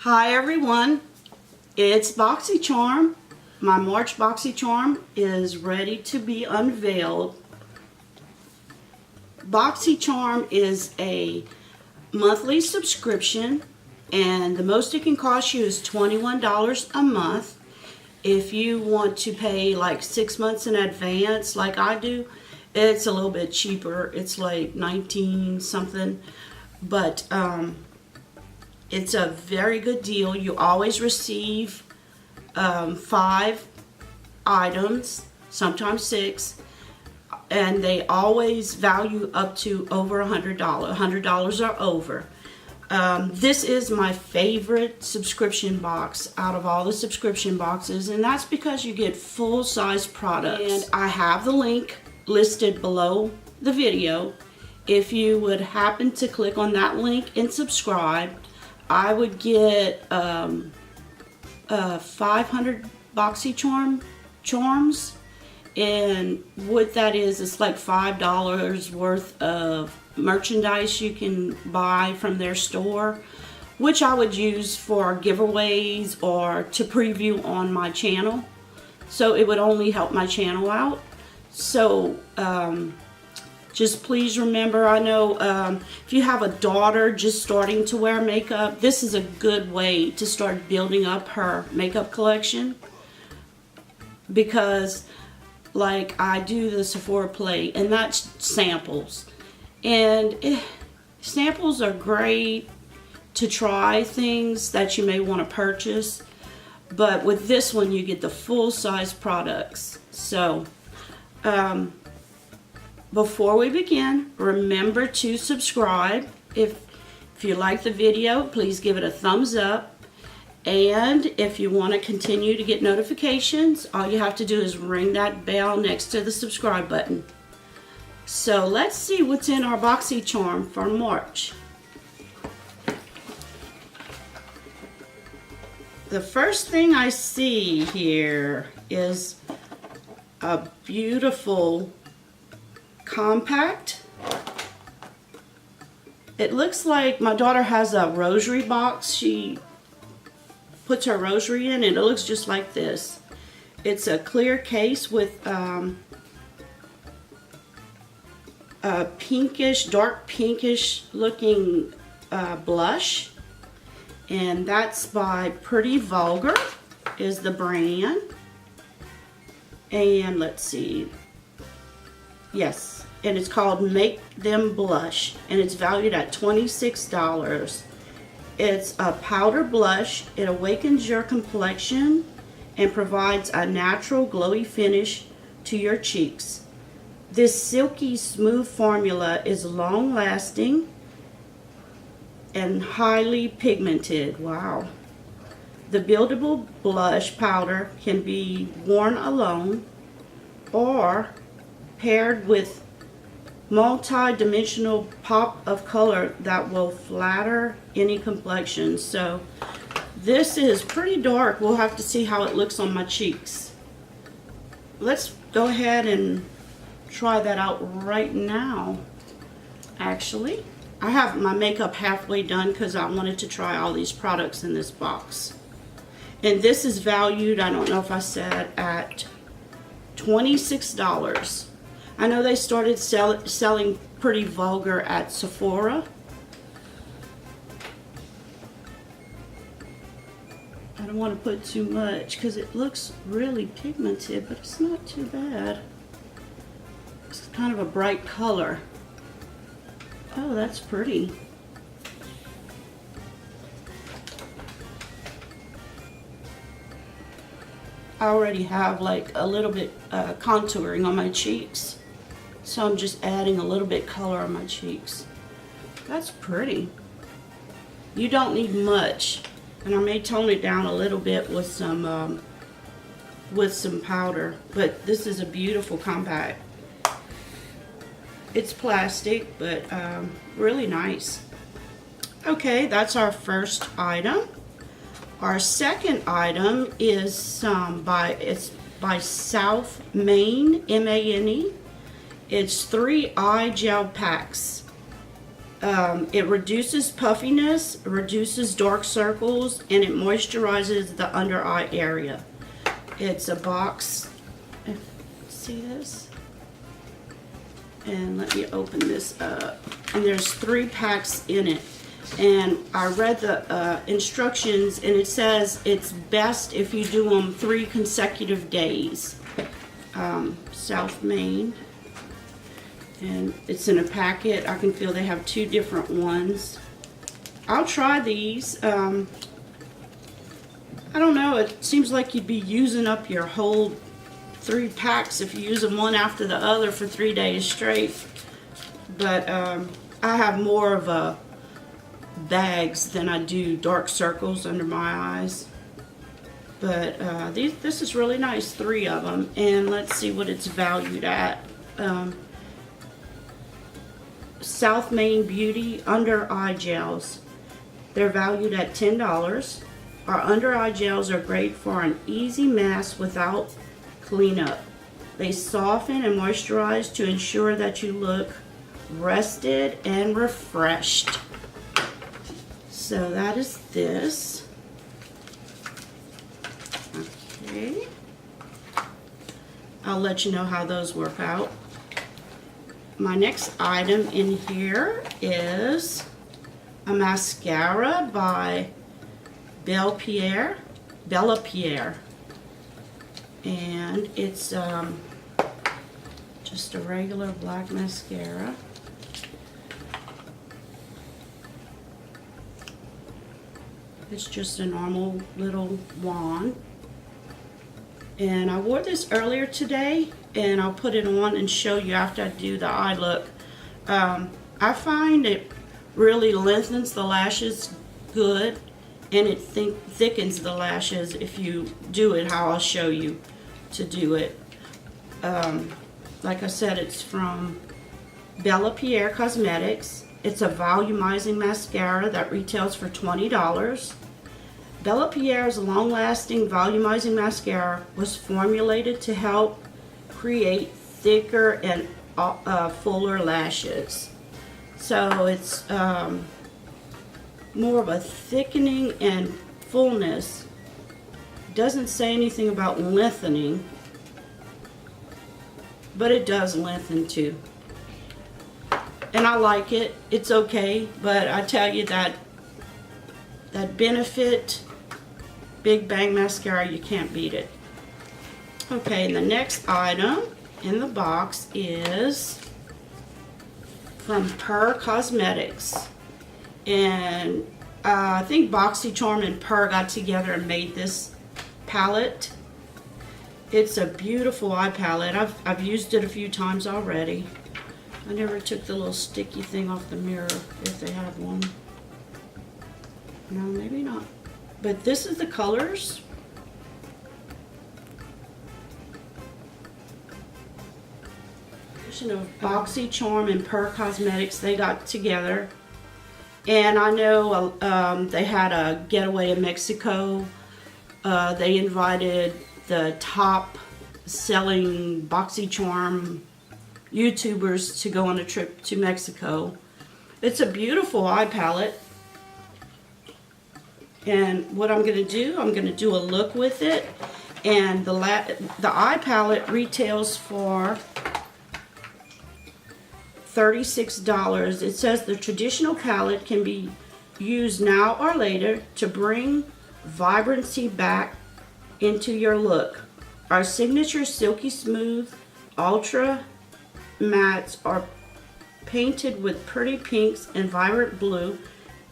Hi everyone, it's Boxycharm. My March Boxycharm is ready to be unveiled. Boxycharm is a monthly subscription and the most it can cost you is $21 a month. If you want to pay like 6 months in advance like I do, it's a little bit cheaper. It's like 19 something, but it's a very good deal. You always receive 5 items, sometimes 6, and they always value up to over $100. $100 or over. This is my favorite subscription box out of all the subscription boxes, and that's because you get full-size products. And I have the link listed below the video. If you would happen to click on that link and subscribe, I would get 500 Boxycharm charms, and what that is, it's like $5 worth of merchandise you can buy from their store, which I would use for giveaways or to preview on my channel. So it would only help my channel out. So just please remember, I know if you have a daughter just starting to wear makeup, this is a good way to start building up her makeup collection, because like I do the Sephora Play, and that's samples. And samples are great to try things that you may want to purchase, but with this one you get the full-size products. So before we begin, remember to subscribe. If you like the video, please give it a thumbs up. And if you want to continue to get notifications, all you have to do is ring that bell next to the subscribe button. So let's see what's in our Boxycharm for March. The first thing I see here is a beautiful compact. It looks like my daughter has a rosary box. She puts her rosary in, and it looks just like this. It's a clear case with a pinkish, dark pinkish looking blush, and that's by Pretty Vulgar is the brand. And let's see, yes, and it's called Make Them Blush, and it's valued at $26. It's a powder blush. It awakens your complexion and provides a natural glowy finish to your cheeks. This silky smooth formula is long lasting and highly pigmented. Wow. The buildable blush powder can be worn alone or paired with multi-dimensional pop of color that will flatter any complexion. So this is pretty dark. We'll have to see how it looks on my cheeks. Let's go ahead and try that out right now. Actually, I have my makeup halfway done because I wanted to try all these products in this box. And this is valued, I don't know if I said, at $26. I know they started selling Pretty Vulgar at Sephora. I don't want to put too much because it looks really pigmented, but it's not too bad. It's kind of a bright color. Oh, that's pretty. I already have like a little bit contouring on my cheeks, so I'm just adding a little bit color on my cheeks. That's pretty. You don't need much, and I may tone it down a little bit with some powder, but this is a beautiful compact. It's plastic, but really nice. Okay, that's our first item. Our second item is by South Maine, M-A-N-E. It's 3 eye gel packs. It reduces puffiness, reduces dark circles, and it moisturizes the under eye area. It's a box. See this? And let me open this up. And there's 3 packs in it. And I read the instructions, and it says it's best if you do them 3 consecutive days. South Maine. And it's in a packet. I can feel they have 2 different ones. I'll try these. I don't know. It seems like you'd be using up your whole 3 packs if you use them one after the other for 3 days straight. But I have more of a bags than I do dark circles under my eyes. But this is really nice, 3 of them. And let's see what it's valued at. South Maine Beauty Under Eye Gels. They're valued at $10. Our under eye gels are great for an easy mask without cleanup. They soften and moisturize to ensure that you look rested and refreshed. So that is this. Okay. I'll let you know how those work out. My next item in here is a mascara by Bellapierre, and it's just a regular black mascara. It's just a normal little wand. And I wore this earlier today, and I'll put it on and show you after I do the eye look. I find it really lengthens the lashes good, and it thickens the lashes if you do it how I'll show you to do it. Like I said, it's from Bellapierre Cosmetics. It's a volumizing mascara that retails for $20. Bellapierre's long-lasting volumizing mascara was formulated to help create thicker and fuller lashes. So it's more of a thickening and fullness. Doesn't say anything about lengthening, but it does lengthen too. And I like it. It's okay, but I tell you that Benefit Big Bang Mascara, you can't beat it. Okay, and the next item in the box is from PUR Cosmetics. And I think Boxycharm and PUR got together and made this palette. It's a beautiful eye palette. I've used it a few times already. I never took the little sticky thing off the mirror, if they have one. No, maybe not. But this is the colors. You know, Boxycharm and PUR Cosmetics, they got together. And I know they had a getaway in Mexico. They invited the top selling Boxycharm YouTubers to go on a trip to Mexico. It's a beautiful eye palette. And what I'm going to do a look with it. And the eye palette retails for $36. It says the traditional palette can be used now or later to bring vibrancy back into your look. Our signature silky smooth ultra mattes are painted with pretty pinks and vibrant blue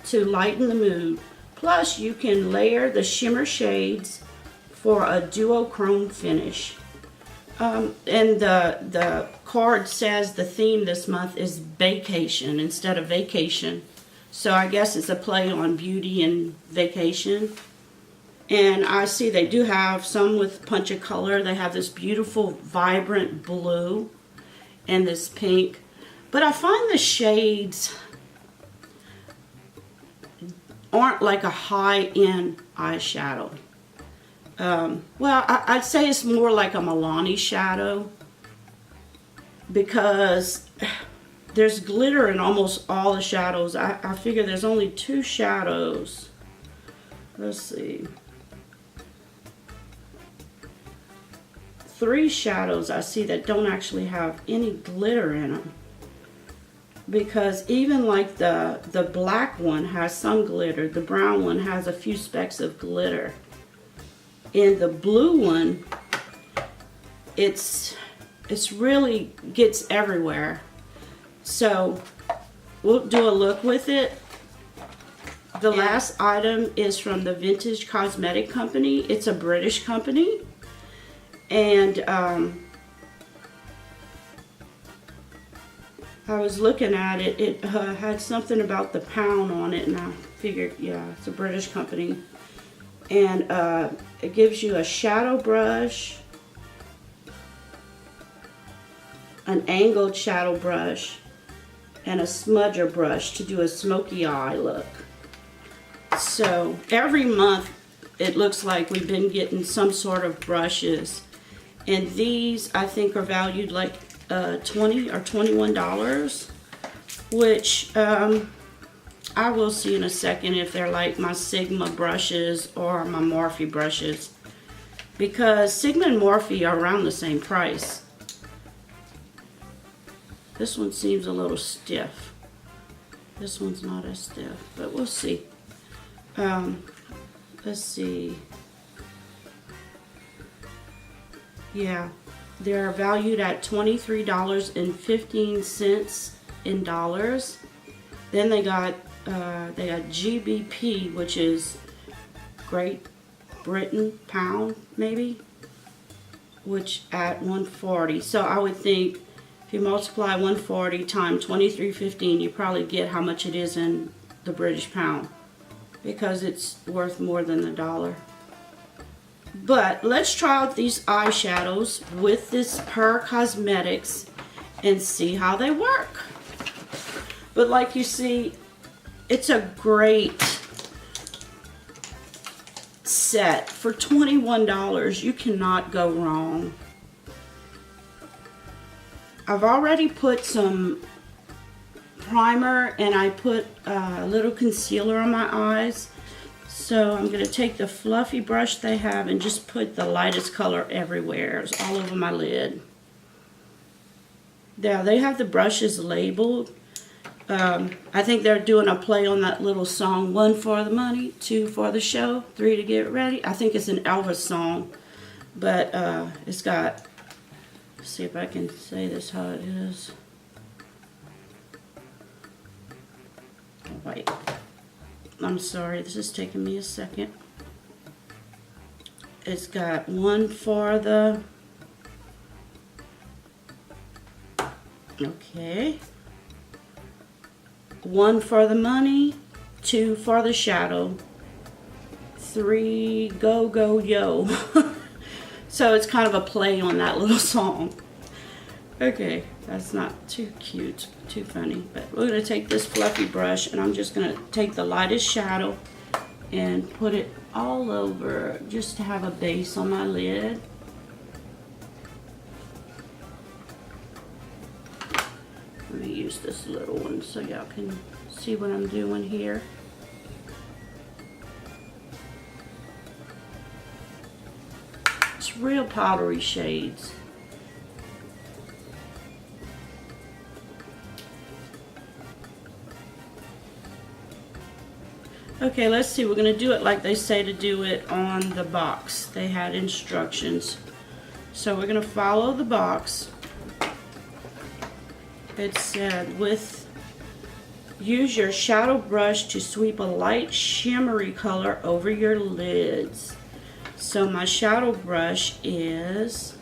to lighten the mood. Plus, you can layer the shimmer shades for a duochrome finish. And the card says the theme this month is Bae-cation instead of vacation. So I guess it's a play on beauty and vacation. And I see they do have some with punch of color. They have this beautiful vibrant blue and this pink. But I find the shades aren't like a high-end eyeshadow. Well, I'd say it's more like a Milani shadow, because there's glitter in almost all the shadows. I figure there's only 2 shadows. Let's see. 3 shadows I see that don't actually have any glitter in them. Because even like the black one has some glitter. The brown one has a few specks of glitter. In the blue one, it's really gets everywhere. So we'll do a look with it. The last item is from the Vintage Cosmetic Company. It's a British company. And I was looking at it. It had something about the pound on it, and I figured, yeah, it's a British company. And it gives you a shadow brush, an angled shadow brush, and a smudger brush to do a smoky eye look. So every month it looks like we've been getting some sort of brushes, and these I think are valued like $20 or $21, which I will see in a second if they're like my Sigma brushes or my Morphe brushes, because Sigma and Morphe are around the same price. This one seems a little stiff. This one's not as stiff, but we'll see. Let's see. Yeah, they're valued at $23.15 in dollars. Then they got GBP, which is Great Britain pound, maybe, which at 140. So I would think if you multiply 140 times 23.15, you probably get how much it is in the British pound, because it's worth more than the dollar. But let's try out these eyeshadows with this PUR Cosmetics and see how they work. But like you see, it's a great set for $21. You cannot go wrong. I've already put some primer and I put a little concealer on my eyes. So I'm going to take the fluffy brush they have and just put the lightest color everywhere. It's all over my lid. Now they have the brushes labeled. I think they're doing a play on that little song, 1 for the money, 2 for the show, 3 to get ready. I think it's an Elvis song, but it's got, let's see if I can say this how it is. Oh, wait. I'm sorry, this is taking me a second. It's got 1 for the, okay, 1 for the money, 2 for the shadow, 3 go go yo. So it's kind of a play on that little song. Okay, that's not too cute, too funny, but we're going to take this fluffy brush and I'm just going to take the lightest shadow and put it all over just to have a base on my lid. Let me use this little one so y'all can see what I'm doing here. It's real powdery shades. Okay, let's see. We're going to do it like they say to do it on the box. They had instructions. So we're going to follow the box. It said, use your shadow brush to sweep a light shimmery color over your lids. So my shadow brush is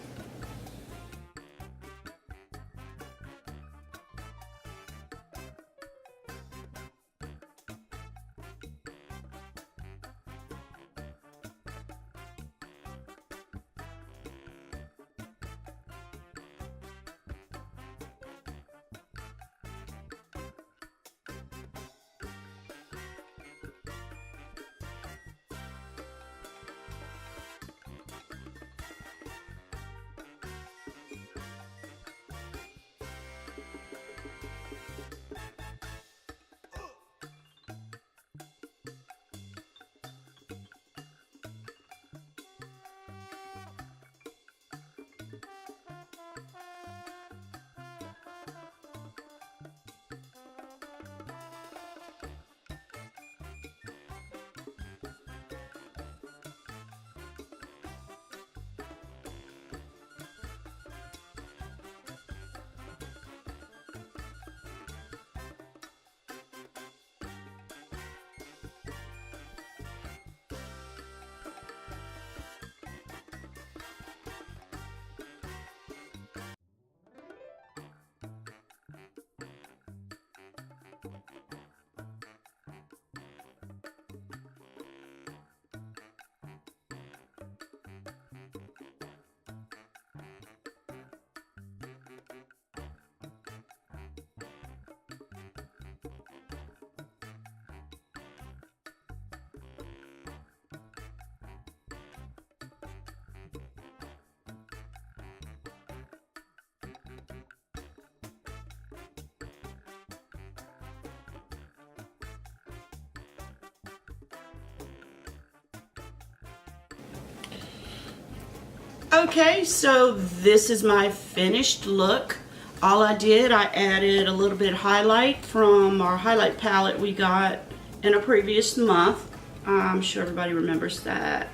Okay, so this is my finished look. All I did, I added a little bit of highlight from our highlight palette we got in a previous month. I'm sure everybody remembers that.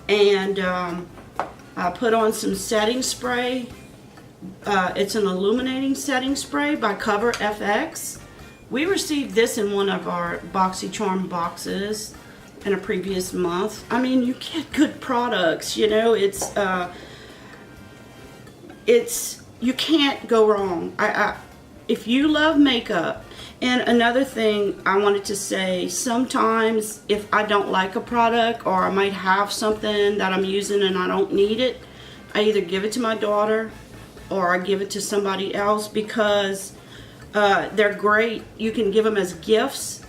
And I put on some setting spray. It's an illuminating setting spray by Cover FX. We received this in one of our Boxycharm boxes in a previous month. I mean, you get good products, you know. It's you can't go wrong. If you love makeup. And another thing I wanted to say, sometimes if I don't like a product, or I might have something that I'm using and I don't need it, I either give it to my daughter or I give it to somebody else, because they're great. You can give them as gifts.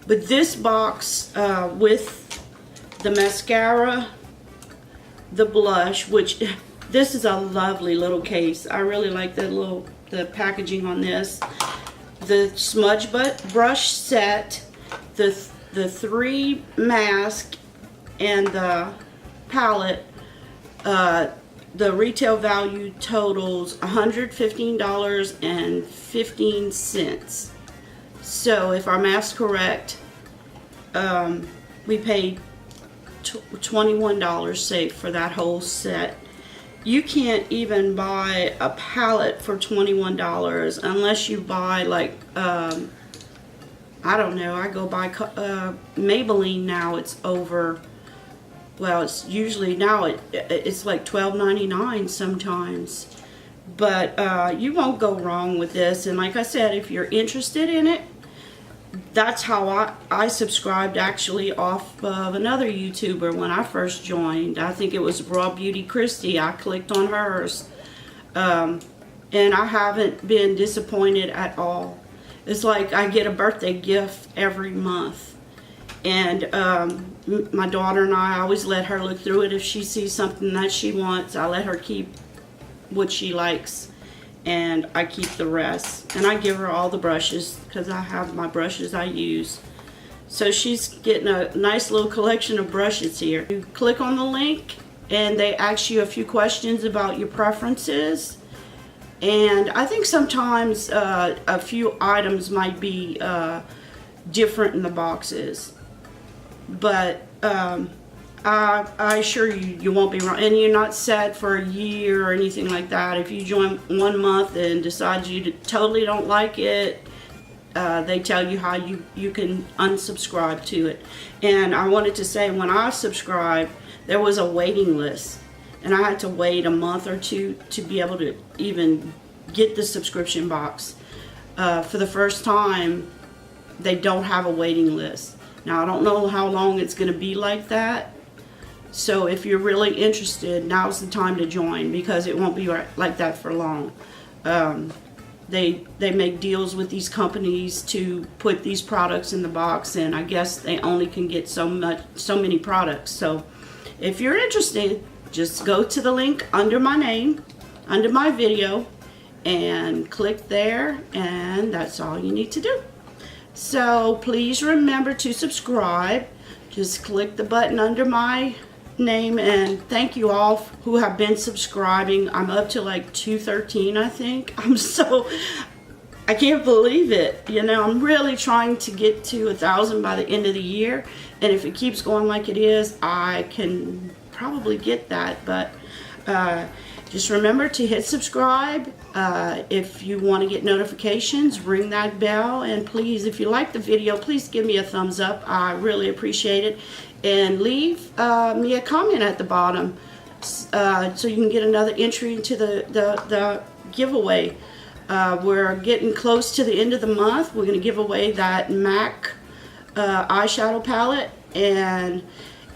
But this box with the mascara, the blush, which this is a lovely little case. I really like the packaging on this. The smudge brush set, the 3 mask, and the palette. The retail value totals $115.15. So if our math's correct, we paid $21 safe for that whole set. You can't even buy a palette for $21 unless you buy, like, I don't know, I go buy Maybelline now. It's over, well, it's usually now it's like $12.99 sometimes. But you won't go wrong with this. And like I said, if you're interested in it, that's how I subscribed, actually, off of another YouTuber when I first joined. I think it was Raw Beauty Christy. I clicked on hers. And I haven't been disappointed at all. It's like I get a birthday gift every month. And my daughter and I always let her look through it. If she sees something that she wants, I let her keep what she likes, and I keep the rest. And I give her all the brushes, because I have my brushes I use. So she's getting a nice little collection of brushes here. You click on the link and they ask you a few questions about your preferences. And I think sometimes a few items might be different in the boxes. But I assure you, you won't be wrong. And you're not set for a year or anything like that. If you join 1 month and decide you totally don't like it, they tell you how you can unsubscribe to it. And I wanted to say, when I subscribed, there was a waiting list. And I had to wait a month or two to be able to even get the subscription box. For the first time, they don't have a waiting list. Now, I don't know how long it's going to be like that. So if you're really interested, now's the time to join, because it won't be like that for long. They make deals with these companies to put these products in the box, and I guess they only can get so many products. So if you're interested, just go to the link under my name, under my video, and click there, and that's all you need to do. So please remember to subscribe. Just click the button under my name, and thank you all who have been subscribing. I'm up to like 213, I think. I can't believe it. You know, I'm really trying to get to 1,000 by the end of the year, and if it keeps going like it is, I can probably get that. But just remember to hit subscribe. If you want to get notifications, ring that bell, and please, if you like the video, please give me a thumbs up. I really appreciate it. And leave me a comment at the bottom so you can get another entry into the giveaway. We're getting close to the end of the month. We're going to give away that MAC eyeshadow palette. And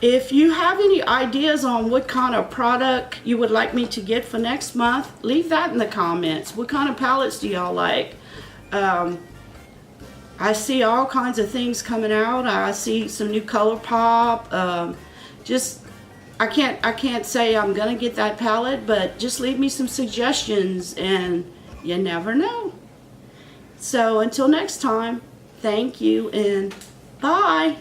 if you have any ideas on what kind of product you would like me to get for next month, leave that in the comments. What kind of palettes do y'all like? I see all kinds of things coming out. I see some new ColourPop. I can't say I'm gonna get that palette, but just leave me some suggestions, and you never know. So until next time, thank you and bye.